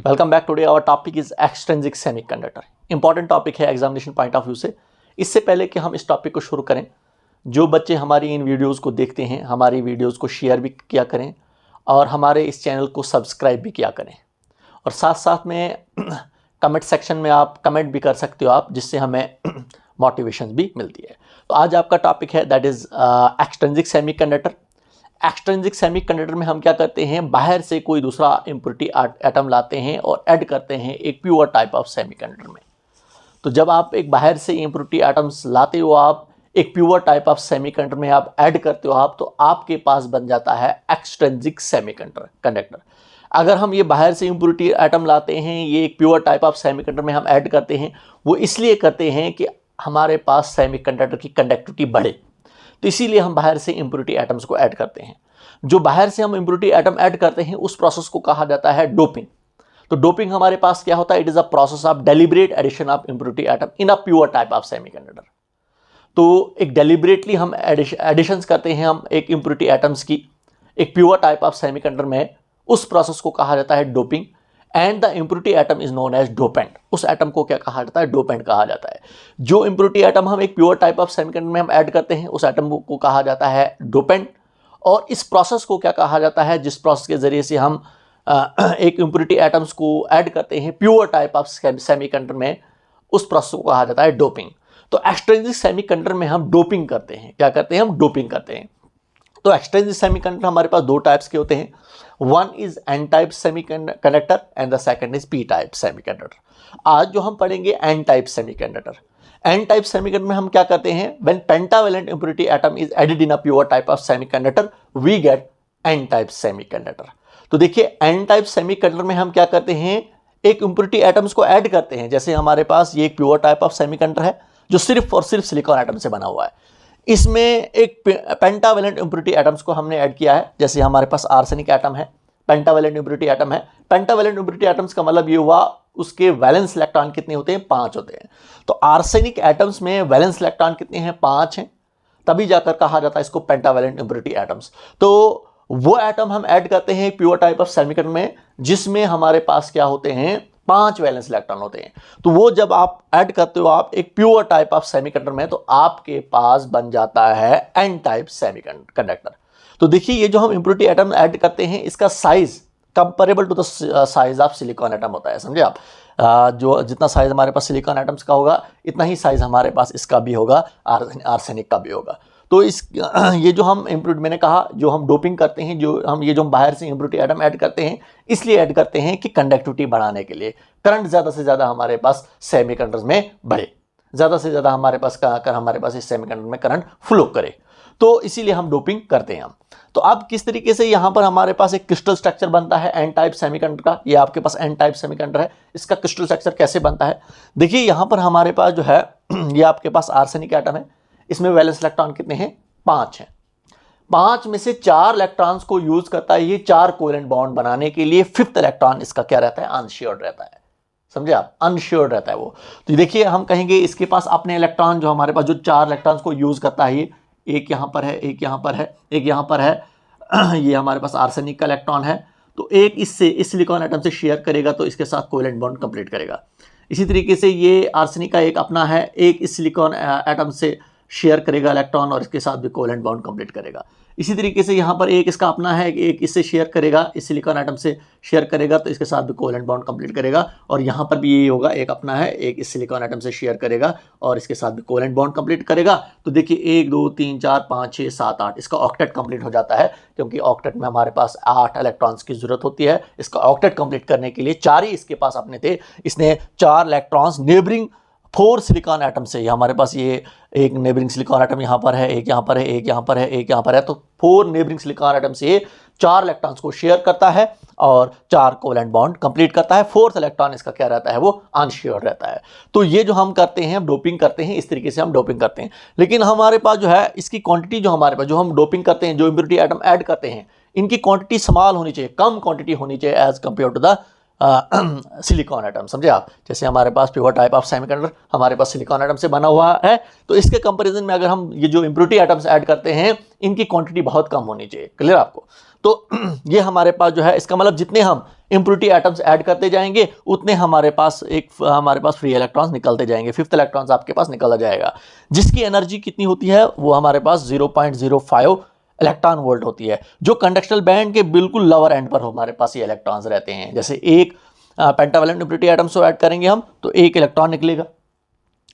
Welcome back. Today our topic is extrinsic semiconductor. Important topic है examination point of view से। इससे पहले कि हम इस टॉपिक को शुरू करें, जो बच्चे हमारी इन वीडियोस को देखते हैं, हमारी वीडियोस को शेयर भी किया करें और हमारे इस चैनल को सब्सक्राइब भी किया करें। और साथ साथ में कमेंट सेक्शन में आप कमेंट भी कर सकते हो आप, जिससे हमें मोटिवेशन भी मिलती है। तो आज आपका टॉपिक है that is extrinsic semiconductor. Extrinsic semiconductor में हम क्या करते हैं, बाहर से कोई दूसरा इम्प्योरिटी एटम लाते हैं और ऐड करते हैं एक प्योर टाइप ऑफ सेमीकंडक्टर में। तो जब आप एक बाहर से इम्प्योरिटी एटम्स लाते हो, आप एक प्योर टाइप ऑफ सेमीकंडक्टर में आप ऐड करते हो आप, तो आपके पास बन जाता है एक्सट्रिंसिक सेमीकंडक्टर। अगर हम ये बाहर से इम्प्योरिटी एटम लाते हैं, ये एक प्योर टाइप ऑफ सेमीकंडक्टर में हम ऐड करते हैं, वो इसलिए करते हैं कि हमारे पास सेमीकंडक्टर की कंडक्टिविटी बढ़े। तो इसीलिए हम बाहर से इम्प्योरिटी एटम्स को ऐड करते हैं। जो बाहर से हम इम्प्योरिटी एटम ऐड करते हैं, उस प्रोसेस को कहा जाता है डोपिंग। तो डोपिंग हमारे पास क्या होता है, it is a process of deliberate addition of impurity atom in a pure type of semiconductor. तो एक डेलिब्रेटली हम एडिशंस करते हैं हम एक इम्प्योरिटी एटम्स की एक प्योर टाइप ऑफ सेमीकंडक्टर में, उस प्रोसेस को कहा जाता है doping. And the impurity atom is known as dopant. उस एटम को क्या कहा जाता है, डोपेंट कहा जाता है। जो इम्प्योरिटी एटम हम एक प्योर टाइप ऑफ सेमीकंडक्टर में हम ऐड करते हैं, उस एटम को कहा जाता है डोपेंट। और इस प्रोसेस को क्या कहा जाता है, जिस प्रोसेस के जरिए से हम एक इम्प्योरिटी एटम्स को ऐड करते हैं प्योर टाइप ऑफ सेमीकंडक्टर में, उस प्रोसेस को कहा जाता है डोपिंग। तो एक्सट्रिंसिक सेमीकंडक्टर में हम डोपिंग करते हैं। क्या करते हैं, हम डोपिंग करते हैं। तो एक्सट्रिंसिक सेमीकंडक्टर हमारे पास दो टाइप्स के होते हैं। One is N type semiconductor and the second is P type semiconductor. आज जो हम पढ़ेंगे N type semiconductor. N type semiconductor में हम क्या करते हैं, when pentavalent impurity atom is added in a pure type of semiconductor we get N type semiconductor. तो देखिए, एन टाइप सेमीकंडक्टर में हम क्या करते हैं, एक इम्प्योरिटी एटम्स को ऐड करते हैं। जैसे हमारे पास ये एक प्योर टाइप ऑफ सेमीकंडक्टर है जो सिर्फ और सिर्फ सिलिकॉन एटम से बना हुआ है। इसमें एक पेंटावैलेंट इम्प्योरिटी एटम्स को हमने ऐड किया है। जैसे हमारे पास आर्सेनिक एटम है, पेंटावैलेंट इम्प्योरिटी एटम है। पेंटावैलेंट इम्प्योरिटी एटम्स का मतलब ये हुआ उसके वैलेंस इलेक्ट्रॉन कितने होते हैं, 5 होते हैं। तो आर्सेनिक एटम्स में वैलेंस इलेक्ट्रॉन कितने हैं, 5 हैं। तभी जाकर कहा जाता है इसको पेंटावैलेंट इम्प्योरिटी एटम्स। तो वो एटम हम ऐड करते हैं प्योर टाइप ऑफ सेमीकंडक्टर में, जिसमें हमारे पास क्या होते हैं, 5 वैलेंस इलेक्ट्रॉन होते हैं। तो वो जब आप ऐड करते हो आप एक प्योर टाइप ऑफ सेमीकंडक्टर में, तो आपके पास बन जाता है एन टाइप सेमीकंडक्टर। तो देखिए, ये जो हम इम्प्योरिटी एटम ऐड करते हैं, इसका size comparable to the size of silicon atom होता है। समझे आप, जो जितना साइज हमारे पास सिलिकॉन एटम्स का होगा, इतना ही साइज हमारे पास इसका भी होगा, आर्सेनिक का भी होगा। तो इस ये जो हम इम्प्योरिटी, मैंने कहा जो हम डोपिंग करते हैं, जो हम बाहर से इम्प्योरिटी एटम ऐड करते हैं, इसलिए ऐड करते हैं कि कंडक्टिविटी बढ़ाने के लिए, करंट ज़्यादा से ज़्यादा हमारे पास सेमीकंडक्टर्स में बढ़े, ज़्यादा से ज़्यादा हमारे पास इस सेमीकंडक्टर में करंट फ्लो करे। तो इसीलिए हम डोपिंग करते हैं हम। तो अब किस तरीके से यहाँ पर हमारे पास एक क्रिस्टल स्ट्रक्चर बनता है एन टाइप सेमीकंडक्टर का। ये आपके पास एन टाइप सेमीकंडक्टर है, इसका क्रिस्टल स्ट्रक्चर कैसे बनता है, देखिए यहाँ पर हमारे पास जो है, ये आपके पास आर्सेनिक एटम है। इसमें वैलेंस इलेक्ट्रॉन कितने हैं, 5 हैं। 5 में से 4 इलेक्ट्रॉन्स को यूज करता है ये 4 कोवेलेंट बॉन्ड बनाने के लिए। 5th इलेक्ट्रॉन इसका क्या रहता है, अनश्योर्ड रहता है। समझे आप, अनश्योर्ड रहता है वो। तो देखिए, हम कहेंगे इसके पास अपने इलेक्ट्रॉन, जो हमारे पास जो 4 इलेक्ट्रॉन्स को यूज करता है, ये एक यहाँ पर है, एक यहाँ पर है, एक यहाँ पर है, ये हमारे पास आर्सेनिक का इलेक्ट्रॉन है। तो एक इससे इस सिलिकॉन एटम से शेयर करेगा, तो इसके साथ कोवेलेंट बॉन्ड कंप्लीट करेगा। इसी तरीके से ये आर्सेनिक का एक अपना है, एक इस सिलिकॉन एटम से शेयर करेगा इलेक्ट्रॉन और इसके साथ भी कोवेलेंट बॉन्ड कंप्लीट करेगा। इसी तरीके से यहाँ पर एक इसका अपना है, एक इससे शेयर करेगा, इस सिलिकॉन एटम से शेयर करेगा, तो इसके साथ भी कोवेलेंट बॉन्ड कंप्लीट करेगा। और यहाँ पर भी यही होगा, एक अपना है, एक इस सिलिकॉन एटम से शेयर करेगा और इसके साथ भी कोवेलेंट बॉन्ड कंप्लीट करेगा। तो देखिए, 1 2 3 4 5 6 7 8, इसका ऑक्टेट कंप्लीट हो जाता है, क्योंकि ऑक्टेट में हमारे पास 8 इलेक्ट्रॉन्स की जरूरत होती है। इसका ऑक्टेट कंप्लीट करने के लिए 4 ही इसके पास अपने थे। इसने 4 इलेक्ट्रॉन्स नेबरिंग 4 सिलिकॉन एटम से, हमारे पास ये एक नेबरिंग सिलिकॉन एटम यहाँ पर है, एक यहाँ पर है, एक यहाँ पर है, एक यहाँ पर है। तो 4 नेबरिंग सिलिकॉन एटम से 4 इलेक्ट्रॉन्स को शेयर करता है और 4 कोवेलेंट बॉन्ड कंप्लीट करता है। 4th इलेक्ट्रॉन इसका क्या रहता है, वो अनश्योर रहता है। तो ये जो हम करते हैं, डोपिंग करते हैं, इस तरीके से हम डोपिंग करते हैं। लेकिन हमारे पास जो है, इसकी क्वांटिटी जो हमारे पास, जो हम डोपिंग करते हैं, जो इम्प्योरिटी एटम ऐड करते हैं, इनकी क्वांटिटी स्मॉल होनी चाहिए, कम क्वांटिटी होनी चाहिए as compare to the silicon atom. समझे आप, जैसे हमारे पास प्योर टाइप ऑफ सेमीकंडक्टर हमारे पास सिलिकॉन एटम से बना हुआ है, तो इसके कंपैरिजन में अगर हम ये जो इम्प्योरिटी एटम्स ऐड करते हैं, इनकी क्वांटिटी बहुत कम होनी चाहिए। क्लियर आपको। तो ये हमारे पास जो है, इसका मतलब जितने हम इम्प्योरिटी एटम्स ऐड करते जाएंगे उतने हमारे पास फ्री इलेक्ट्रॉन्स निकलते जाएंगे, फिफ्थ इलेक्ट्रॉन्स आपके पास निकला जाएगा, जिसकी एनर्जी कितनी होती है वो हमारे पास 0.05 इलेक्ट्रॉन वोल्ट होती है, जो कंडक्शनल बैंड के बिल्कुल लोअर एंड पर हमारे पास ये इलेक्ट्रॉन्स रहते हैं। जैसे एक पेंटावैलेंट इम्प्योरिटी एटम्स को ऐड करेंगे हम तो एक इलेक्ट्रॉन निकलेगा,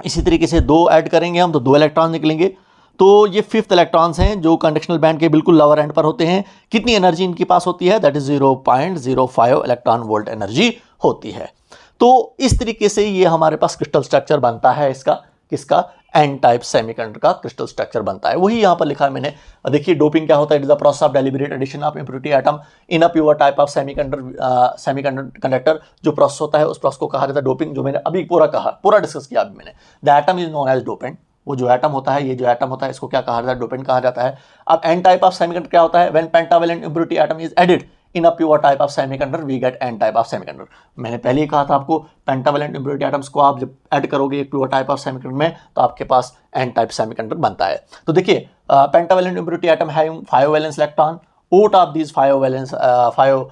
इसी तरीके से दो ऐड करेंगे हम तो दो इलेक्ट्रॉन निकलेंगे। तो ये फिफ्थ इलेक्ट्रॉन्स हैं जो कंडक्शनल बैंड के बिल्कुल लोअर एंड पर होते हैं। कितनी एनर्जी इनके पास होती है? That is 0.05 electron volt energy होती है। तो इस तरीके से ये हमारे पास क्रिस्टल स्ट्रक्चर बनता है इसका, किसका? एन टाइप सेमीकंडक्टर का क्रिस्टल स्ट्रक्चर बनता है। वही यहाँ पर लिखा है मैंने। देखिए डोपिंग क्या होता है? It is the process of deliberate addition of impurity atom in a pure type of semiconductor. जो प्रोसेस होता है उस प्रोसेस को कहा जाता है डोपिंग, जो मैंने अभी पूरा डिस्कस किया अभी मैंने। The atom is known as dopant. वो जो एटम होता है, ये जो एटम होता है, इसको क्या कहा जाता है? डोपेंट कहा जाता है। अब एन टाइप ऑफ सेमीकंडक्टर क्या होता है? When pentavalent impurity atom is added in a pure type of semiconductor we get N type of semiconductor. मैंने पहले ही कहा था आपको, पेंटावैलेंट इम्प्योरिटी एटम्स को आप जब ऐड करोगे एक प्योर टाइप ऑफ सेमीकंडक्टर में तो आपके पास एन टाइप सेमीकंडक्टर बनता है। तो देखिए pentavalent impurity atom having 5 valence electron, out of these 5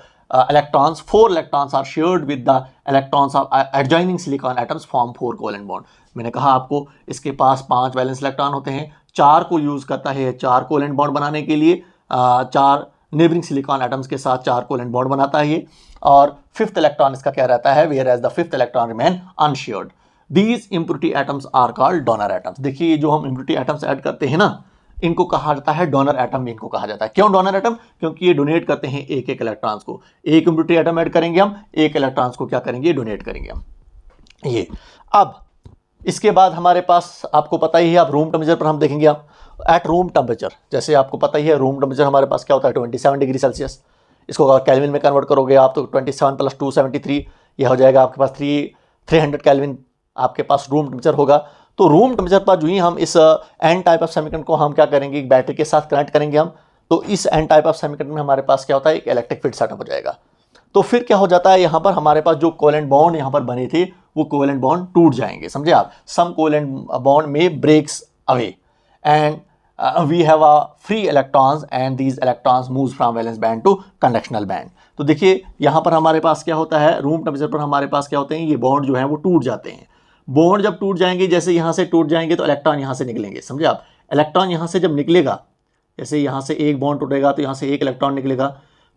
electrons, 4 electrons are shared with the electrons of adjoining silicon atoms form 4 covalent bond। मैंने कहा आपको इसके पास 5 वैलेंस इलेक्ट्रॉन होते हैं, 4 को यूज करता है 4 कोवेलेंट बॉन्ड बनाने के लिए, 4 नेबरिंग सिलिकॉन एटम्स के साथ 4 कोवेलेंट बॉन्ड बनाता है ये, और फिफ्थ इलेक्ट्रॉन इसका क्या रहता है? Whereas the fifth electron remain unshared. These impurity atoms are called donor atoms. देखिए जो हम इम्प्योरिटी एटम्स ऐड करते हैं ना, इनको कहा जाता है डोनर एटम भी इनको कहा जाता है। क्यों डोनर एटम? क्योंकि ये डोनेट करते हैं एक एक इलेक्ट्रॉन्स को। एक इम्प्योरिटी एटम ऐड करेंगे हम, एक इलेक्ट्रॉन्स को क्या करेंगे? डोनेट करेंगे हम ये। अब इसके बाद हमारे पास आपको पता ही है, अब रूम टेम्परेचर पर हम देखेंगे। आप एट रूम टेम्परेचर, जैसे आपको पता ही है रूम टेम्परेचर हमारे पास क्या होता है? 27 डिग्री सेल्सियस। इसको अगर कैल्विन में कन्वर्ट करोगे आप तो 27 + 2 73, यह हो जाएगा आपके पास 300 कैल्विन आपके पास रूम टेम्परेचर होगा। तो रूम टेम्परेचर पर जो ही हम इस एन टाइप ऑफ सेमीकंडक्टर को हम क्या करेंगे? एक बैटरी के साथ कनेक्ट करेंगे हम, तो इस एन टाइप ऑफ सेमीकंडक्टर में हमारे पास क्या होता है? एक इलेक्ट्रिक फील्ड सेटअप हो जाएगा। तो फिर क्या हो जाता है? यहाँ पर हमारे पास जो कोवेलेंट बॉन्ड यहाँ पर बने थे वो कोवेलेंट बॉन्ड टूट जाएंगे, समझे आप? सम कोवेलेंट बॉन्ड में breaks away and we have a free electrons and these electrons moves from valence band to conductional band. तो देखिए यहाँ पर हमारे पास क्या होता है? रूम टेम्परेचर पर हमारे पास क्या होते हैं? ये बॉन्ड जो है वो टूट जाते हैं। बॉन्ड जब टूट जाएंगे, जैसे यहाँ से टूट जाएंगे तो इलेक्ट्रॉन यहाँ से निकलेंगे, समझे आप? इलेक्ट्रॉन यहाँ से जब निकलेगा, जैसे यहाँ से एक बॉन्ड टूटेगा तो यहाँ से एक इलेक्ट्रॉन निकलेगा,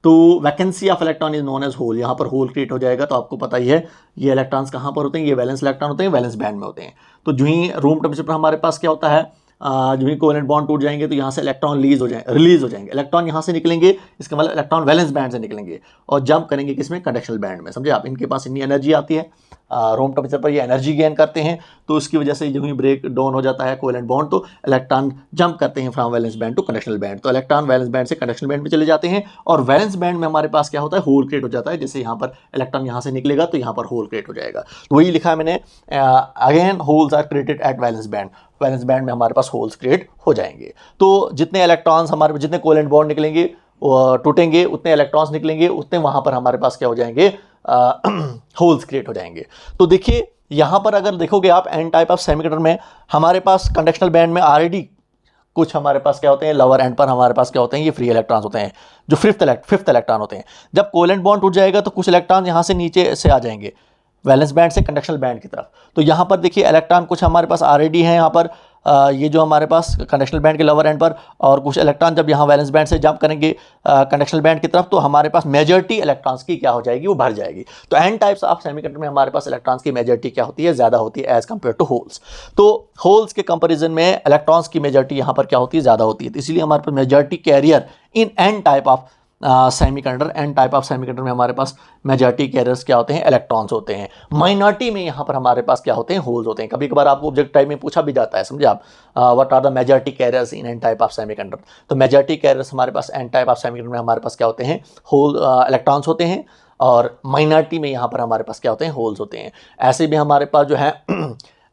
तो vacancy of electron is known as hole. यहाँ पर होल क्रिएट हो जाएगा। तो आपको पता ही है ये इलेक्ट्रॉन्स कहाँ पर होते हैं? ये वैलेंस इलेक्ट्रॉन होते हैं, वैलेंस बैंड में होते हैं। तो जो ही रूम टेम्परेचर पर हमारे पास क्या होता है? जो ही कोवेलेंट बॉन्ड टूट जाएंगे तो यहाँ से इलेक्ट्रॉन रिलीज हो जाएंगे। इलेक्ट्रॉन यहाँ से निकलेंगे, इसका मतलब इलेक्ट्रॉन वैलेंस बैंड से निकलेंगे और जंप करेंगे किसमें? कंडक्शनल बैंड में, समझे आप? इनके पास इतनी एनर्जी आती है, रूम टेम्परेचर पर ये एनर्जी गेन करते हैं, तो उसकी वजह से जो ही ब्रेक डाउन हो जाता है कोवेलेंट बॉन्ड तो इलेक्ट्रॉन जंप करते हैं from valence band to conductional band. तो इलेक्ट्रॉन वैलेंस बैंड से कंडक्शनल बैंड में चले जाते हैं और वैलेंस बैंड में हमारे पास क्या होता है? होल क्रिएट हो जाता है। जैसे यहाँ पर इलेक्ट्रॉन यहाँ से निकलेगा तो यहाँ पर होल क्रिएट हो जाएगा। तो वही लिखा है मैंने, again holes are created at valence band. Valence band में हमारे पास होल्स क्रिएट हो जाएंगे। तो जितने इलेक्ट्रॉन्स हमारे, जितने कोवेलेंट बॉन्ड निकलेंगे टूटेंगे, उतने इलेक्ट्रॉन्स निकलेंगे, उतने वहाँ पर हमारे पास क्या हो जाएंगे? होल्स क्रिएट हो जाएंगे। तो देखिए यहाँ पर अगर देखोगे आप एन टाइप ऑफ सेमीकंडक्टर में हमारे पास कंडक्शनल बैंड में ऑलरेडी कुछ हमारे पास क्या होते हैं? लोअर एंड पर हमारे पास क्या होते हैं? ये फ्री इलेक्ट्रॉन्स होते हैं, जो फिफ्थ इलेक्ट्रॉन होते हैं। जब कोवेलेंट बॉन्ड टूट जाएगा तो कुछ इलेक्ट्रॉन यहाँ से नीचे से आ जाएंगे वैलेंस बैंड से कंडक्शनल बैंड की तरफ। तो यहाँ पर देखिए इलेक्ट्रॉन कुछ हमारे पास ऑलरेडी हैं यहाँ पर, ये जो हमारे पास कंडक्शनल बैंड के लोअर एंड पर, और कुछ इलेक्ट्रॉन जब यहाँ वैलेंस बैंड से जंप करेंगे कंडक्शनल बैंड की तरफ तो हमारे पास मेजॉरिटी इलेक्ट्रॉन्स की क्या हो जाएगी? वो भर जाएगी। तो एन टाइप्स ऑफ सेमीकंडक्टर में हमारे पास इलेक्ट्रॉन्स की मेजॉरिटी क्या होती है? ज़्यादा होती है एज कम्पेयर टू होल्स। तो होल्स के कंपेरिजन में इलेक्ट्रॉन्स की मेजॉरिटी यहाँ पर क्या होती है? ज़्यादा होती है। तो इसलिए हमारे पास majority carrier in N type of semiconductor, N type of semiconductor में हमारे पास मेजॉरिटी कैरियर्स क्या होते हैं? इलेक्ट्रॉन्स होते हैं। माइनॉरिटी में यहाँ पर हमारे पास क्या होते हैं? होल्स होते हैं। कभी कभार आपको ऑब्जेक्ट टाइप में पूछा भी जाता है, समझे आप? What are the majority carriers in N type of semiconductor. तो मेजॉरिटी कैरियर्स हमारे पास एन टाइप ऑफ सेमीकंडक्टर में हमारे पास क्या होते हैं? होल इलेक्ट्रॉन्स होते हैं, और माइनॉरिटी में यहाँ पर हमारे पास क्या होते हैं? होल्स होते हैं। ऐसे भी हमारे पास जो है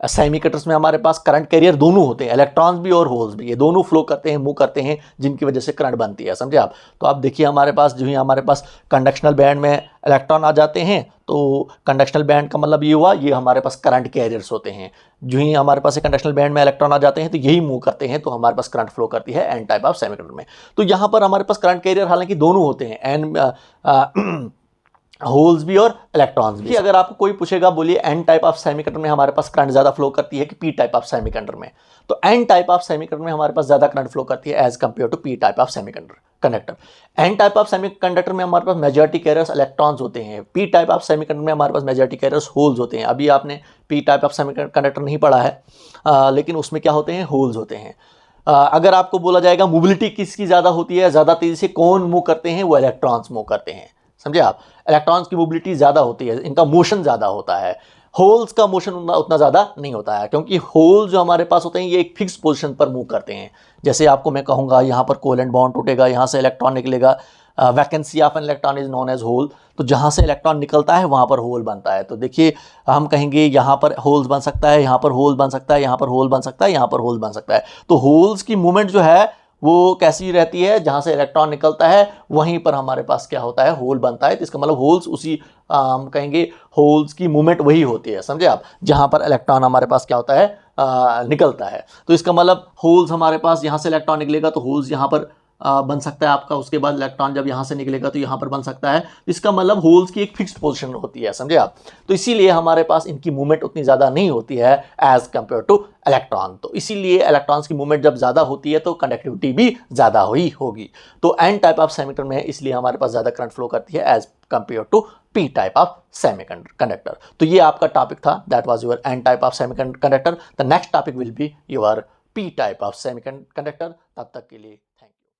सेमीकंडक्टर्स में हमारे पास करंट कैरियर दोनों होते हैं, इलेक्ट्रॉन्स भी और होल्स भी, ये दोनों फ्लो करते हैं, मूव करते हैं, जिनकी वजह से करंट बनती है, समझे आप। तो आप देखिए हमारे पास जो ही हमारे पास कंडक्शनल बैंड में इलेक्ट्रॉन आ जाते हैं, तो कंडक्शनल बैंड का मतलब ये हुआ, ये हमारे पास करंट कैरियर्स होते हैं। जो ही हमारे पास कंडक्शनल बैंड में इलेक्ट्रॉन आ जाते हैं तो यही मूव करते हैं, तो हमारे पास करंट फ्लो करती है एन टाइप ऑफ सेमीकंडक्टर में। तो यहाँ पर हमारे पास करंट कैरियर हालांकि दोनों होते हैं, एन होल्स भी और इलेक्ट्रॉन्स भी। अगर आपको कोई पूछेगा बोलिए एन टाइप ऑफ सेमीकंडक्टर में हमारे पास करंट ज्यादा फ्लो करती है कि पी टाइप ऑफ सेमीकंडक्टर में, तो एन टाइप ऑफ सेमीकंडक्टर में हमारे पास ज्यादा करंट फ्लो करती है as compare to P type of semiconductor. N type of semiconductor में हमारे पास मेजॉरिटी कैरियर्स इलेक्ट्रॉन्स होते हैं, पी टाइप ऑफ सेमीकंडक्टर में हमारे पास मेजॉरिटी कैरियर्स होल्स होते हैं। अभी आपने पी टाइप ऑफ सेमीकंडक्टर नहीं पढ़ा है, लेकिन उसमें क्या होते हैं, होल्स होते हैं। अगर आपको बोला जाएगा मोबिलिटी किसकी ज्यादा होती है, ज्यादा तेजी से कौन मूव करते हैं, वो इलेक्ट्रॉन्स मूव करते हैं, समझे आप। इलेक्ट्रॉन्स की मोबिलिटी ज्यादा होती है, इनका मोशन ज्यादा होता है, होल्स का मोशन उतना ज्यादा नहीं होता है, क्योंकि होल्स जो हमारे पास होते हैं ये एक फिक्स पोजीशन पर मूव करते हैं। जैसे आपको मैं कहूंगा यहाँ पर कोवेलेंट बॉन्ड टूटेगा, यहाँ से इलेक्ट्रॉन निकलेगा, vacancy of an electron is known as hole, तो जहाँ से इलेक्ट्रॉन निकलता है वहाँ पर होल बनता है। तो देखिए हम कहेंगे यहाँ पर होल्स बन सकता है, यहाँ पर होल बन सकता है, यहाँ पर होल बन सकता है, यहाँ पर होल बन सकता है। तो होल्स की मूवमेंट जो है वो कैसी रहती है, जहां से इलेक्ट्रॉन निकलता है वहीं पर हमारे पास क्या होता है, होल बनता है। तो इसका मतलब होल्स उसी हम कहेंगे होल्स की मूवमेंट वही होती है, समझे आप, जहां पर इलेक्ट्रॉन हमारे पास क्या होता है, निकलता है। तो इसका मतलब होल्स हमारे पास यहां से इलेक्ट्रॉन निकलेगा तो होल्स यहां पर बन सकता है आपका, उसके बाद इलेक्ट्रॉन जब यहाँ से निकलेगा तो यहाँ पर बन सकता है। इसका मतलब होल्स की एक फिक्स्ड पोजीशन होती है, समझे आप। तो इसीलिए हमारे पास इनकी मूवमेंट उतनी ज़्यादा नहीं होती है एज कंपेयर टू इलेक्ट्रॉन। तो इसीलिए इलेक्ट्रॉन्स की मूवमेंट जब ज़्यादा होती है तो कंडक्टिविटी भी ज़्यादा ही होगी। तो एन टाइप ऑफ सेमीकंडक्टर में इसलिए हमारे पास ज़्यादा करंट फ्लो करती है as compare to P type of semiconductor. तो ये आपका टॉपिक था, that was your N type of semiconductor. The next topic will be your P type of semiconductor. तब तक के लिए